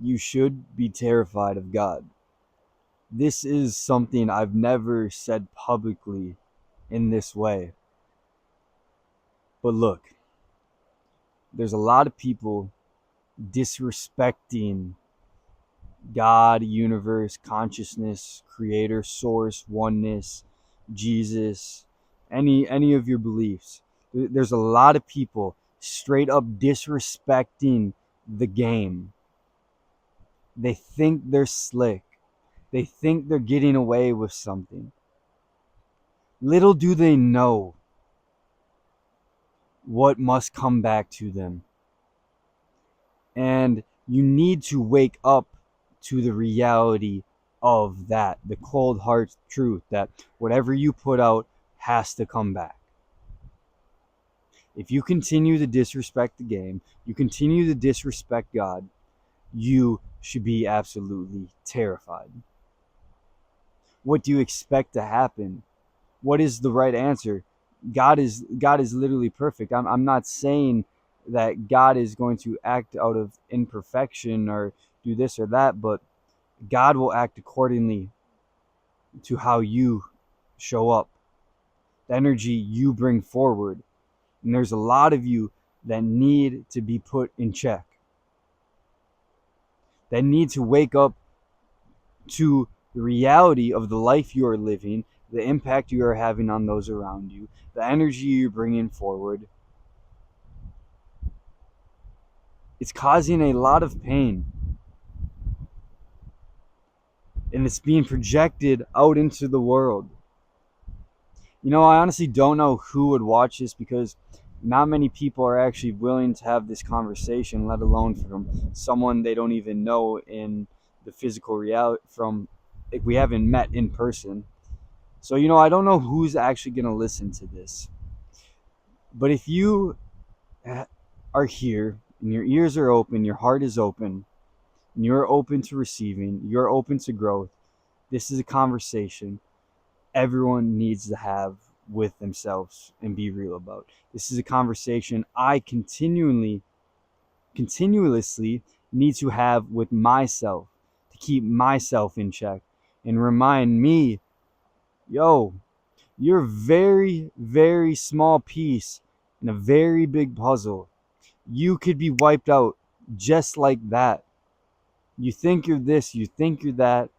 you should be terrified of God. This is something I've never said publicly in this way. But look, there's a lot of people disrespecting God, universe, consciousness, creator, source, oneness, Jesus, any of your beliefs. There's a lot of people straight up disrespecting the game. They think they're slick. They think they're getting away with something. Little do they know what must come back to them. And you need to wake up to the reality of that, the cold hard truth that whatever you put out has to come back. If you continue to disrespect the game, you continue to disrespect God, you should be absolutely terrified. What do you expect to happen? What is the right answer? God is literally perfect. I'm not saying that God is going to act out of imperfection or do this or that, but God will act accordingly to how you show up, the energy you bring forward. And there's a lot of you that need to be put in check, that need to wake up to the reality of the life you are living, the impact you are having on those around you, the energy you're bringing forward. It's causing a lot of pain. And it's being projected out into the world. You know, I honestly don't know who would watch this because not many people are actually willing to have this conversation, let alone from someone they don't even know in the physical reality, from like, we haven't met in person. So, you know, I don't know who's actually going to listen to this. But if you are here and your ears are open, your heart is open, and you're open to receiving, you're open to growth, this is a conversation everyone needs to have with themselves and be real about. This is a conversation I continuously need to have with myself to keep myself in check and remind me, yo, you're a very, very small piece in a very big puzzle. You could be wiped out just like that. You think you're this, you think you're that.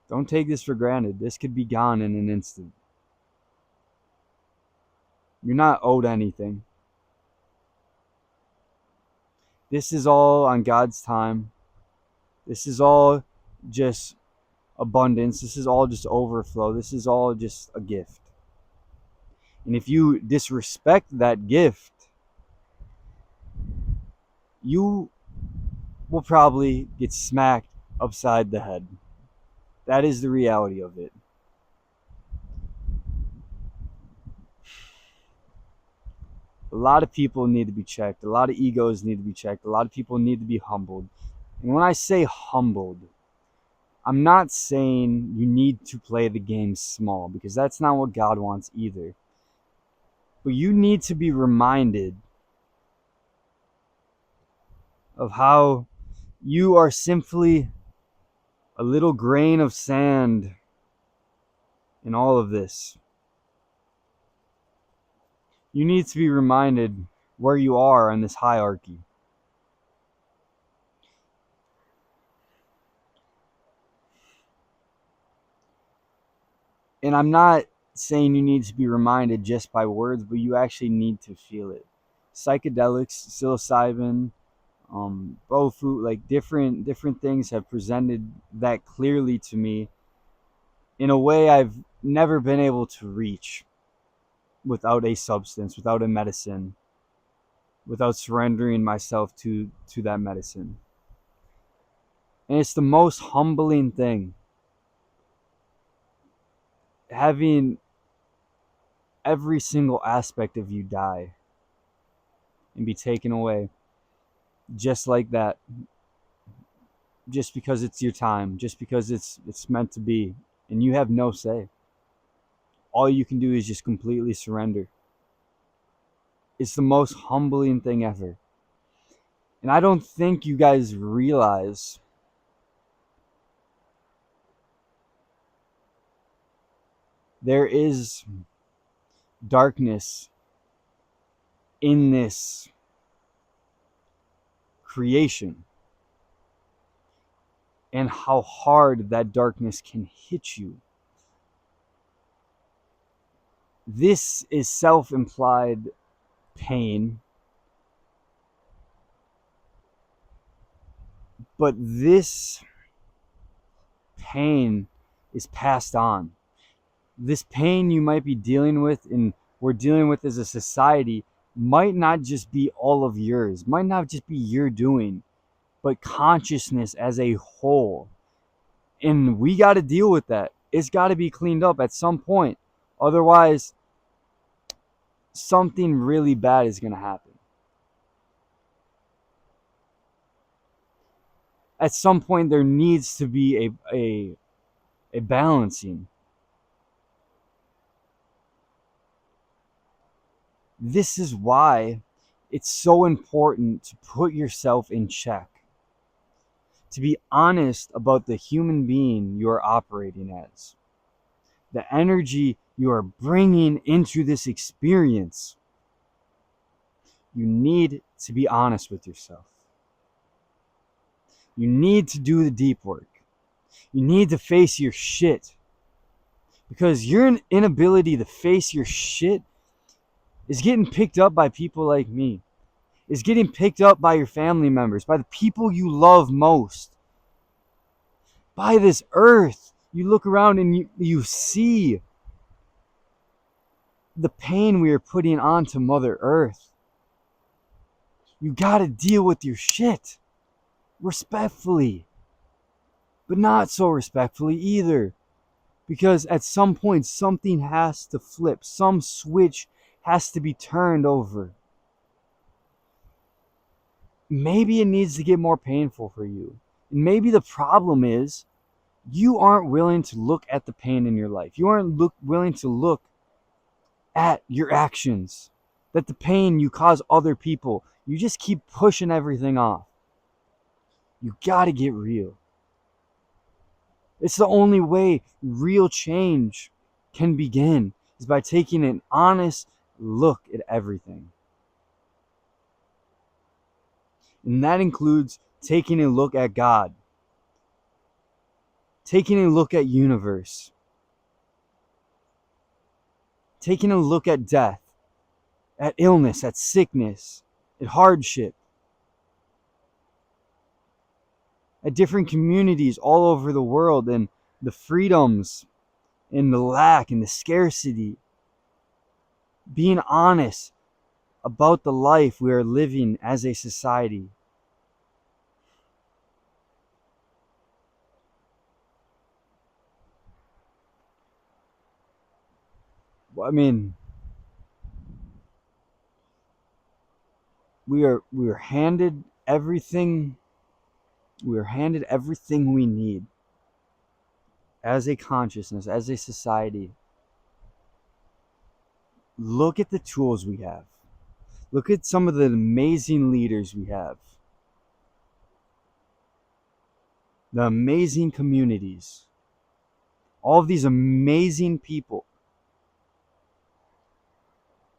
Don't take this for granted. This could be gone in an instant. You're not owed anything. This is all on God's time. This is all just abundance. This is all just overflow. This is all just a gift. And if you disrespect that gift, you will probably get smacked upside the head. That is the reality of it. A lot of people need to be checked. A lot of egos need to be checked. A lot of people need to be humbled. And when I say humbled, I'm not saying you need to play the game small, because that's not what God wants either. But you need to be reminded of how you are simply a little grain of sand in all of this. You need to be reminded where you are in this hierarchy. And I'm not saying you need to be reminded just by words, but you actually need to feel it. Psychedelics, psilocybin, bofu, like different things have presented that clearly to me in a way I've never been able to reach without a substance, without a medicine, without surrendering myself to that medicine. And it's the most humbling thing, having every single aspect of you die and be taken away just like that, just because it's your time, just because it's meant to be, and you have no say. All you can do is just completely surrender. It's the most humbling thing ever. And I don't think you guys realize there is darkness in this creation and how hard that darkness can hit you. This is self-implied pain, but this pain is passed on. This pain you might be dealing with and we're dealing with as a society might not just be all of yours, might not just be your doing, but consciousness as a whole. And we got to deal with that. It's got to be cleaned up at some point. Otherwise, something really bad is going to happen. At some point, there needs to be a balancing. This is why it's so important to put yourself in check, to be honest about the human being you are operating as, the energy you are bringing into this experience. You need to be honest with yourself. You need to do the deep work. You need to face your shit. Because your inability to face your shit is getting picked up by people like me. Is getting picked up by your family members, by the people you love most. By this earth. You look around and you see the pain we are putting onto Mother Earth. You gotta deal with your shit. Respectfully. But not so respectfully either. Because at some point, something has to flip. Some switch has to be turned over. Maybe it needs to get more painful for you. And maybe the problem is you aren't willing to look at the pain in your life. You aren't willing to look at your actions. That the pain you cause other people, you just keep pushing everything off. You gotta get real. It's the only way real change can begin, is by taking an honest look at everything. And that includes taking a look at God, taking a look at universe, taking a look at death, at illness, at sickness, at hardship, at different communities all over the world, and the freedoms and the lack and the scarcity. Being honest about the life we are living as a society. I mean, we are handed everything. We are handed everything we need as a consciousness, as a society. Look at the tools we have. Look at some of the amazing leaders we have. The amazing communities. All of these amazing people.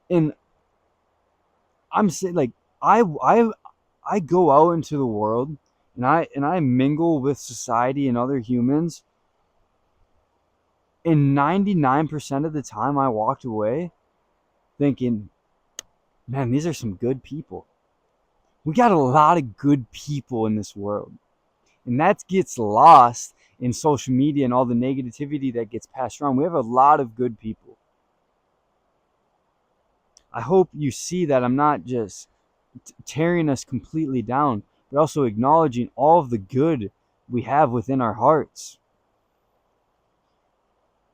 And I'm saying, like, I go out into the world and I mingle with society and other humans. And 99% of the time I walked away thinking, man, these are some good people. We got a lot of good people in this world. And that gets lost in social media and all the negativity that gets passed around. We have a lot of good people. I hope you see that I'm not just tearing us completely down, but also acknowledging all of the good we have within our hearts.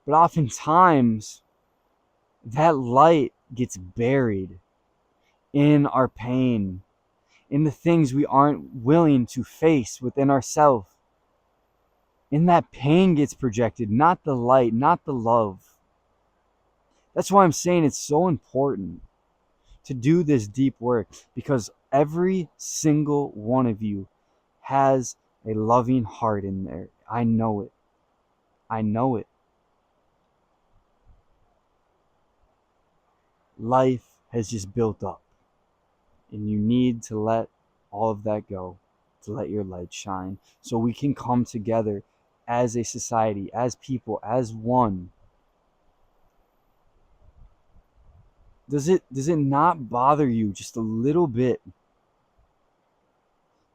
But oftentimes, that light gets buried in our pain, in the things we aren't willing to face within ourselves. And that pain gets projected, not the light, not the love. That's why I'm saying it's so important to do this deep work, because Every single one of you has a loving heart in there. I know it. I know it. Life has just built up, and you need to let all of that go, to let your light shine, so we can come together as a society, as people, as one. Does it not bother you just a little bit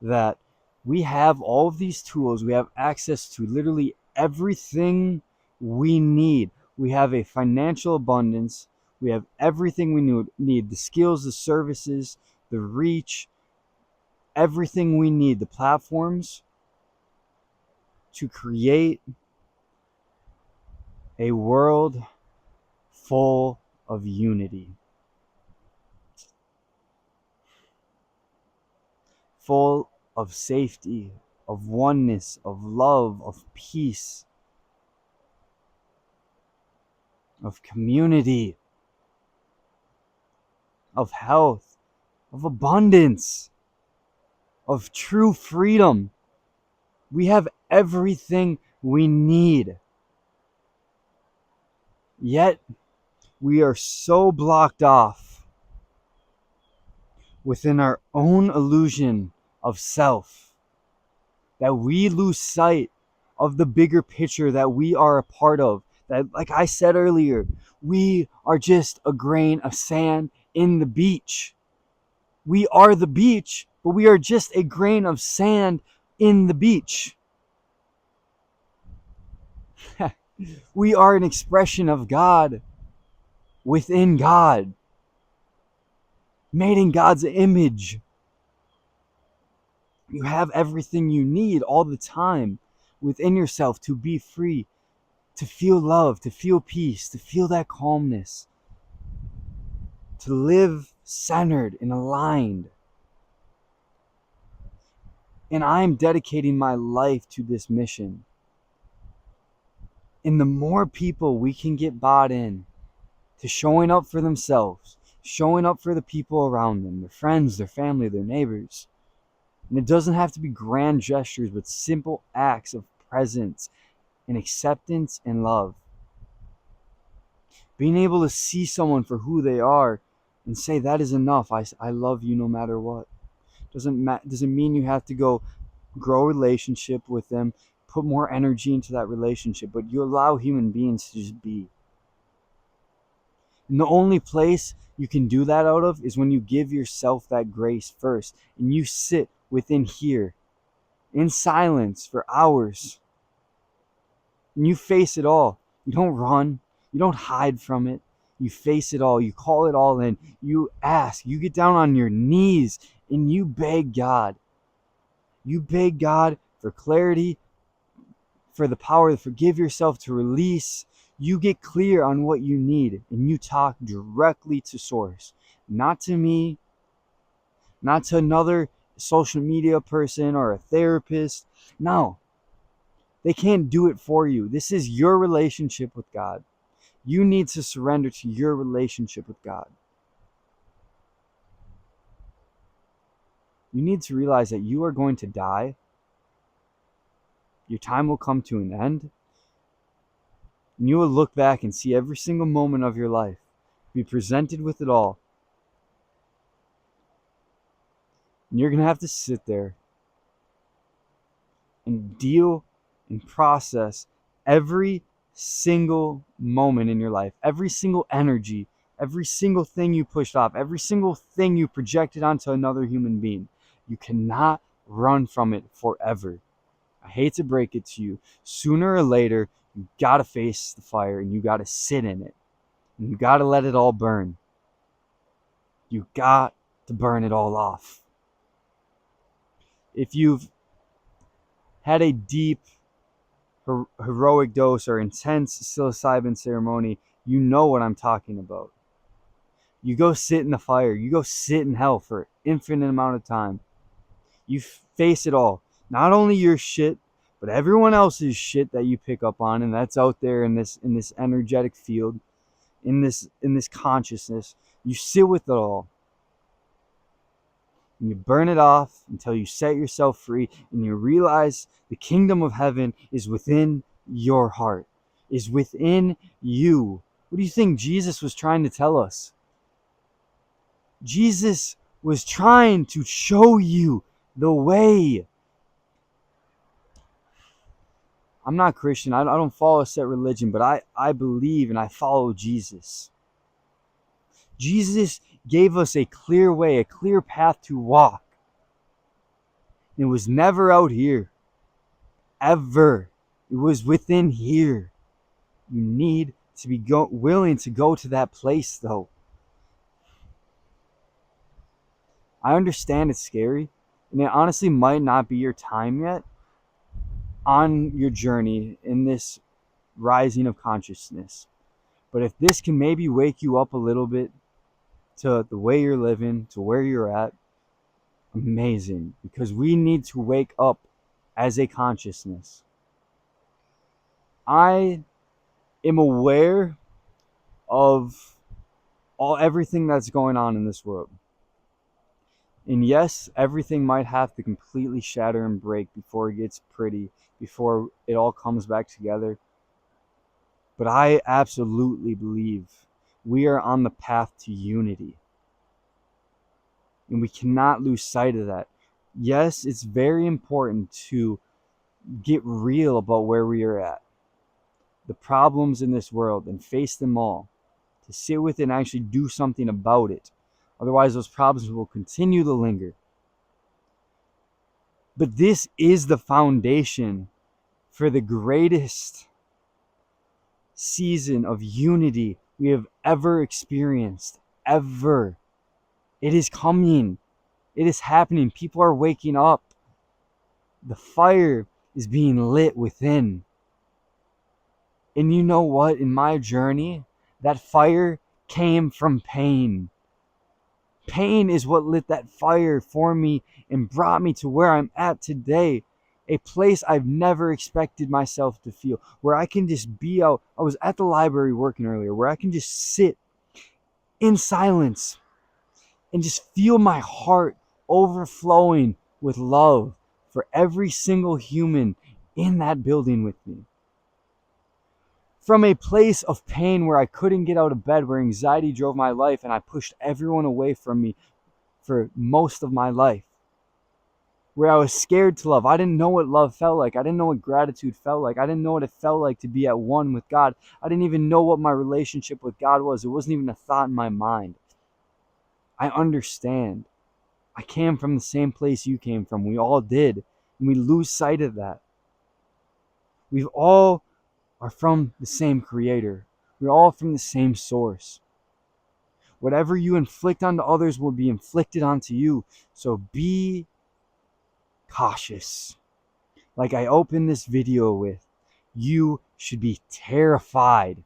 that we have all of these tools, we have access to literally everything we need? We have a financial abundance, we have everything we need, the skills, the services, the reach, everything we need, the platforms to create a world full of unity, full of safety, of oneness, of love, of peace, of community, of health, of abundance, of true freedom. We have everything we need. Yet, we are so blocked off within our own illusion of self that we lose sight of the bigger picture that we are a part of. That, like I said earlier, we are just a grain of sand in the beach. We are the beach, but we are just a grain of sand in the beach. We are an expression of God within God, made in God's image. You have everything you need all the time within yourself to be free, to feel love, to feel peace, to feel that calmness, to live centered and aligned. And I'm dedicating my life to this mission. And the more people we can get bought in to showing up for themselves, showing up for the people around them, their friends, their family, their neighbors. And it doesn't have to be grand gestures, but simple acts of presence and acceptance and love. Being able to see someone for who they are and say, that is enough. I love you no matter what. Doesn't mean you have to go grow a relationship with them, put more energy into that relationship, but you allow human beings to just be. And the only place you can do that out of is when you give yourself that grace first and you sit within here in silence for hours and you face it all. You don't run, you don't hide from it. You face it all, you call it all in, you ask, you get down on your knees and you beg God. You beg God for clarity, for the power to forgive yourself, to release. You get clear on what you need and you talk directly to source, not to me, not to another social media person or a therapist. No, they can't do it for you. This is your relationship with God. You need to surrender to your relationship with God. You need to realize that you are going to die. Your time will come to an end. And you will look back and see every single moment of your life, be presented with it all. And you're going to have to sit there and deal and process every single moment in your life, every single energy, every single thing you pushed off, every single thing you projected onto another human being. You cannot run from it forever. I hate to break it to you. Sooner or later, you gotta face the fire and you gotta sit in it. And you gotta let it all burn. You got to burn it all off. If you've had a deep, heroic dose or intense psilocybin ceremony, you know what I'm talking about. You go sit in the fire. You go sit in hell for an infinite amount of time. You face it all. Not only your shit, but everyone else's shit that you pick up on, and that's out there in this energetic field, in this consciousness. You sit with it all. and you burn it off until you set yourself free and you realize the kingdom of heaven is within your heart, is within you. What do you think Jesus was trying to tell us? Jesus was trying to show you the way. I'm not Christian. I don't follow a set religion, but I believe and I follow Jesus. Jesus gave us a clear way, a clear path to walk. It was never out here. Ever. It was within here. You need to be willing to go to that place, though. I understand it's scary, and it honestly might not be your time yet on your journey in this rising of consciousness. But if this can maybe wake you up a little bit to the way you're living, to where you're at, amazing. Because we need to wake up as a consciousness. I am aware of everything that's going on in this world. And yes, everything might have to completely shatter and break before it gets pretty, before it all comes back together. But I absolutely believe we are on the path to unity. And we cannot lose sight of that. Yes, it's very important to get real about where we are at, the problems in this world, and face them all. To sit with it and actually do something about it. Otherwise, those problems will continue to linger. But this is the foundation for the greatest season of unity we have ever experienced. Ever. It is coming. It is happening. People are waking up. The fire is being lit within. And you know what? In my journey, that fire came from pain. Pain is what lit that fire for me and brought me to where I'm at today. A place I've never expected myself to feel, where I can just be out. I was at the library working earlier, where I can just sit in silence and just feel my heart overflowing with love for every single human in that building with me. From a place of pain where I couldn't get out of bed, where anxiety drove my life and I pushed everyone away from me for most of my life, where I was scared to love. I didn't know what love felt like. I didn't know what gratitude felt like. I didn't know what it felt like to be at one with God. I didn't even know what my relationship with God was. It wasn't even a thought in my mind. I understand. I came from the same place you came from. We all did. And we lose sight of that. We all are from the same creator. We're all from the same source. Whatever you inflict onto others will be inflicted onto you. So be cautious. Like I opened this video with, you should be terrified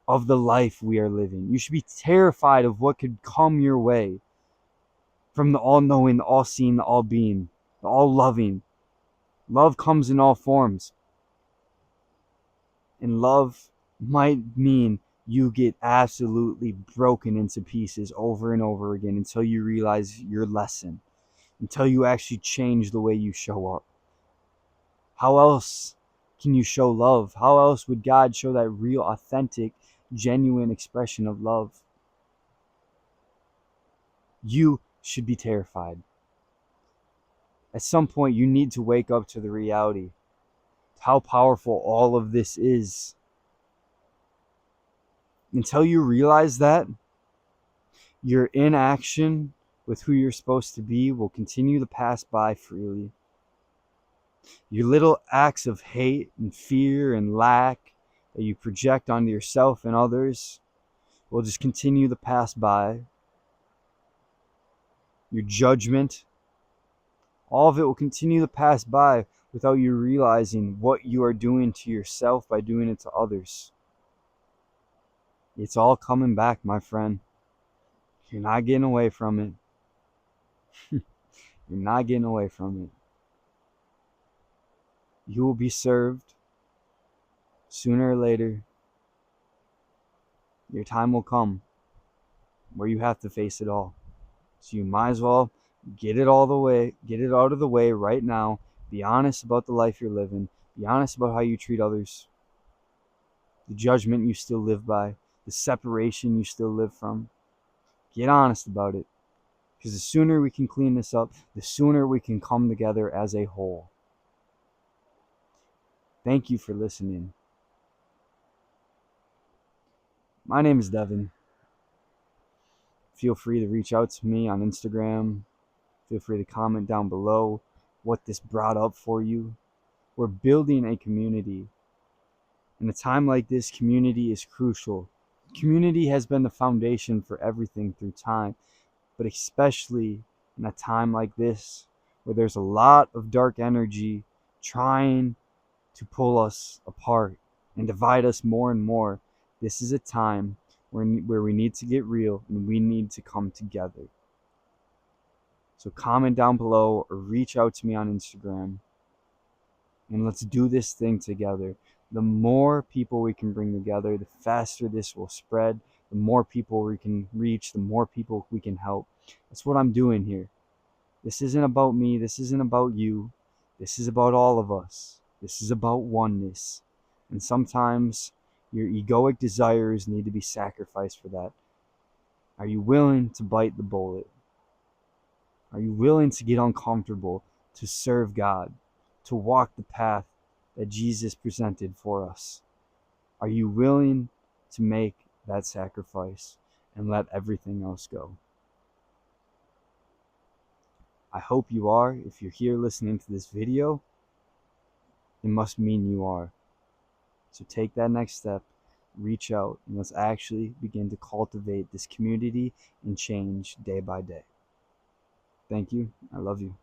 of the life we are living. You should be terrified of what could come your way from the all-knowing, the all-seeing, the all-being, the all-loving. Love comes in all forms. And love might mean you get absolutely broken into pieces over and over again until you realize your lesson, until you actually change the way you show up. How else can you show love? How else would God show that real, authentic, genuine expression of love? You should be terrified. At some point, you need to wake up to the reality of how powerful all of this is. Until you realize that, your inaction with who you're supposed to be will continue to pass by freely. Your little acts of hate and fear and lack that you project onto yourself and others will just continue to pass by. Your judgment, all of it will continue to pass by without you realizing what you are doing to yourself by doing it to others. It's all coming back, my friend. You're not getting away from it. You're not getting away from it. You will be served sooner or later. Your time will come where you have to face it all. So you might as well get it out of the way right now. Be honest about the life you're living. Be honest about how you treat others, the judgment you still live by, the separation you still live from. Get honest about it. Because the sooner we can clean this up, the sooner we can come together as a whole. Thank you for listening. My name is Devin. Feel free to reach out to me on Instagram. Feel free to comment down below what this brought up for you. We're building a community. In a time like this, community is crucial. Community has been the foundation for everything through time, but especially in a time like this, where there's a lot of dark energy trying to pull us apart and divide us more and more. This is a time where we need to get real and we need to come together. So comment down below or reach out to me on Instagram, and let's do this thing together. The more people we can bring together, the faster this will spread. The more people we can reach, the more people we can help. That's what I'm doing here. This isn't about me. This isn't about you. This is about all of us. This is about oneness. And sometimes your egoic desires need to be sacrificed for that. Are you willing to bite the bullet? Are you willing to get uncomfortable to serve God, to walk the path that Jesus presented for us? Are you willing to make that sacrifice and let everything else go? I hope you are. If you're here listening to this video, it must mean you are. So take that next step, reach out, and let's actually begin to cultivate this community and change day by day. Thank you. I love you.